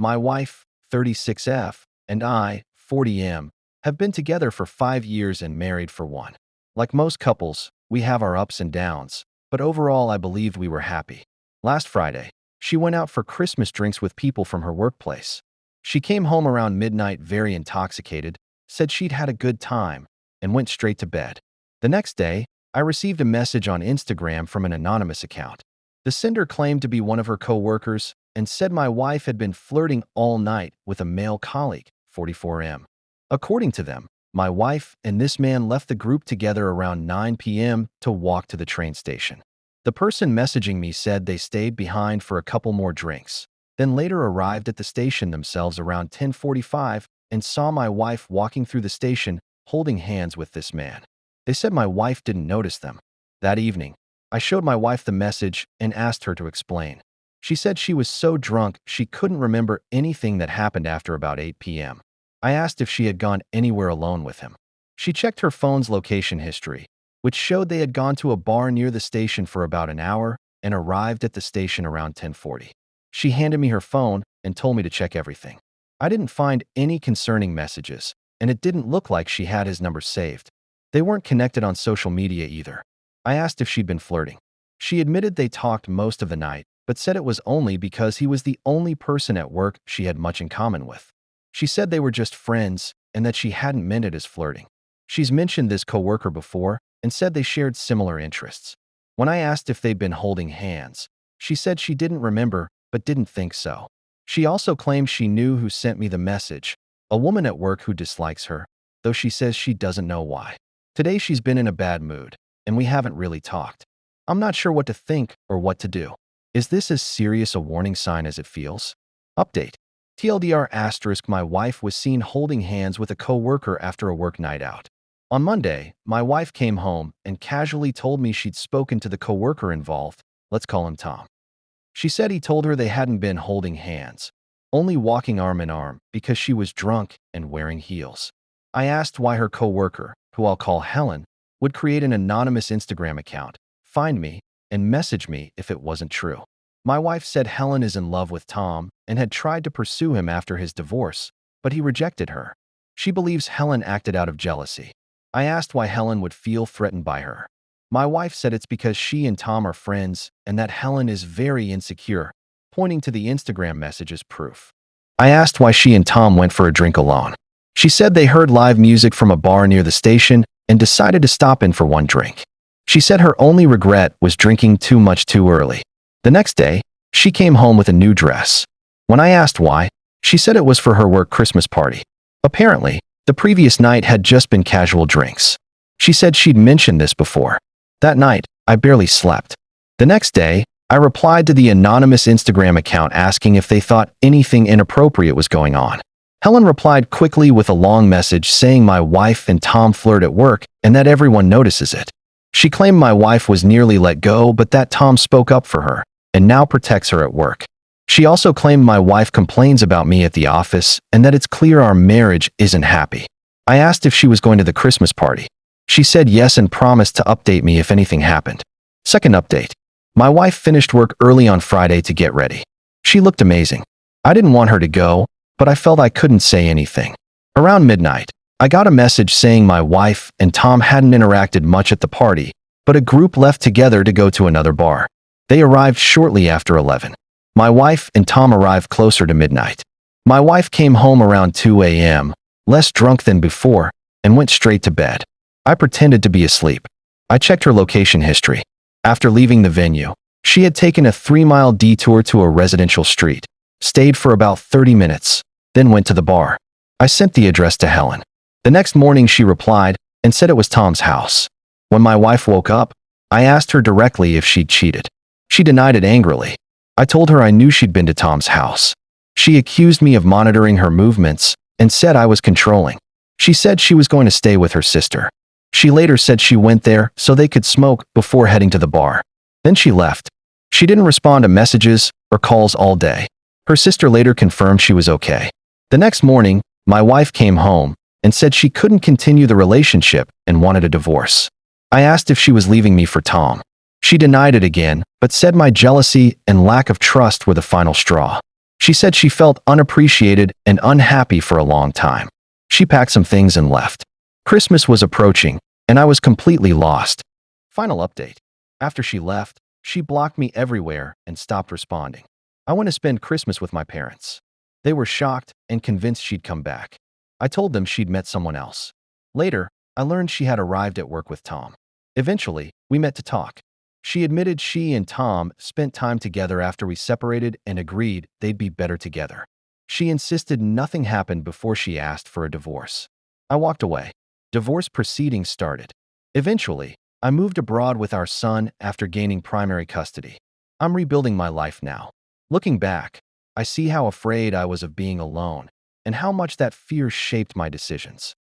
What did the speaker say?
My wife, 36F, and I, 40M, have been together for 5 years and married for 1. Like most couples, we have our ups and downs, but overall I believed we were happy. Last Friday, she went out for Christmas drinks with people from her workplace. She came home around midnight very intoxicated, said she'd had a good time, and went straight to bed. The next day, I received a message on Instagram from an anonymous account. The sender claimed to be one of her co-workers and said my wife had been flirting all night with a male colleague, 44M. According to them, my wife and this man left the group together around 9 p.m. to walk to the train station. The person messaging me said they stayed behind for a couple more drinks, then later arrived at the station themselves around 10:45 and saw my wife walking through the station holding hands with this man. They said my wife didn't notice them. That evening, I showed my wife the message and asked her to explain. She said she was so drunk she couldn't remember anything that happened after about 8 p.m. I asked if she had gone anywhere alone with him. She checked her phone's location history, which showed they had gone to a bar near the station for about an hour and arrived at the station around 10:40. She handed me her phone and told me to check everything. I didn't find any concerning messages, and it didn't look like she had his number saved. They weren't connected on social media either. I asked if she'd been flirting. She admitted they talked most of the night, but said it was only because he was the only person at work she had much in common with. She said they were just friends and that she hadn't meant it as flirting. She's mentioned this coworker before and said they shared similar interests. When I asked if they'd been holding hands, she said she didn't remember but didn't think so. She also claimed she knew who sent me the message, a woman at work who dislikes her, though she says she doesn't know why. Today she's been in a bad mood, and we haven't really talked. I'm not sure what to think or what to do. Is this as serious a warning sign as it feels? Update. TLDR *, my wife was seen holding hands with a co-worker after a work night out. On Monday, my wife came home and casually told me she'd spoken to the co-worker involved, let's call him Tom. She said he told her they hadn't been holding hands, only walking arm in arm because she was drunk and wearing heels. I asked why her co-worker, who I'll call Helen, would create an anonymous Instagram account, find me, and message me if it wasn't true. My wife said Helen is in love with Tom and had tried to pursue him after his divorce, but he rejected her. She believes Helen acted out of jealousy. I asked why Helen would feel threatened by her. My wife said it's because she and Tom are friends and that Helen is very insecure, pointing to the Instagram message as proof. I asked why she and Tom went for a drink alone. She said they heard live music from a bar near the station and decided to stop in for one drink. She said her only regret was drinking too much too early. The next day, she came home with a new dress. When I asked why, she said it was for her work Christmas party. Apparently, the previous night had just been casual drinks. She said she'd mentioned this before. That night, I barely slept. The next day, I replied to the anonymous Instagram account asking if they thought anything inappropriate was going on. Helen replied quickly with a long message saying my wife and Tom flirt at work and that everyone notices it. She claimed my wife was nearly let go but that Tom spoke up for her and now protects her at work. She also claimed my wife complains about me at the office and that it's clear our marriage isn't happy. I asked if she was going to the Christmas party. She said yes and promised to update me if anything happened. Second update. My wife finished work early on Friday to get ready. She looked amazing. I didn't want her to go, but I felt I couldn't say anything. Around midnight, I got a message saying my wife and Tom hadn't interacted much at the party, but a group left together to go to another bar. They arrived shortly after 11. My wife and Tom arrived closer to midnight. My wife came home around 2 a.m., less drunk than before, and went straight to bed. I pretended to be asleep. I checked her location history. After leaving the venue, she had taken a 3-mile detour to a residential street, stayed for about 30 minutes, then went to the bar. I sent the address to Helen. The next morning she replied and said it was Tom's house. When my wife woke up, I asked her directly if she'd cheated. She denied it angrily. I told her I knew she'd been to Tom's house. She accused me of monitoring her movements and said I was controlling. She said she was going to stay with her sister. She later said she went there so they could smoke before heading to the bar. Then she left. She didn't respond to messages or calls all day. Her sister later confirmed she was okay. The next morning, my wife came home and said she couldn't continue the relationship and wanted a divorce. I asked if she was leaving me for Tom. She denied it again, but said my jealousy and lack of trust were the final straw. She said she felt unappreciated and unhappy for a long time. She packed some things and left. Christmas was approaching, and I was completely lost. Final update. After she left, she blocked me everywhere and stopped responding. I went to spend Christmas with my parents. They were shocked and convinced she'd come back. I told them she'd met someone else. Later, I learned she had arrived at work with Tom. Eventually, we met to talk. She admitted she and Tom spent time together after we separated and agreed they'd be better together. She insisted nothing happened before she asked for a divorce. I walked away. Divorce proceedings started. Eventually, I moved abroad with our son after gaining primary custody. I'm rebuilding my life now. Looking back, I see how afraid I was of being alone and how much that fear shaped my decisions.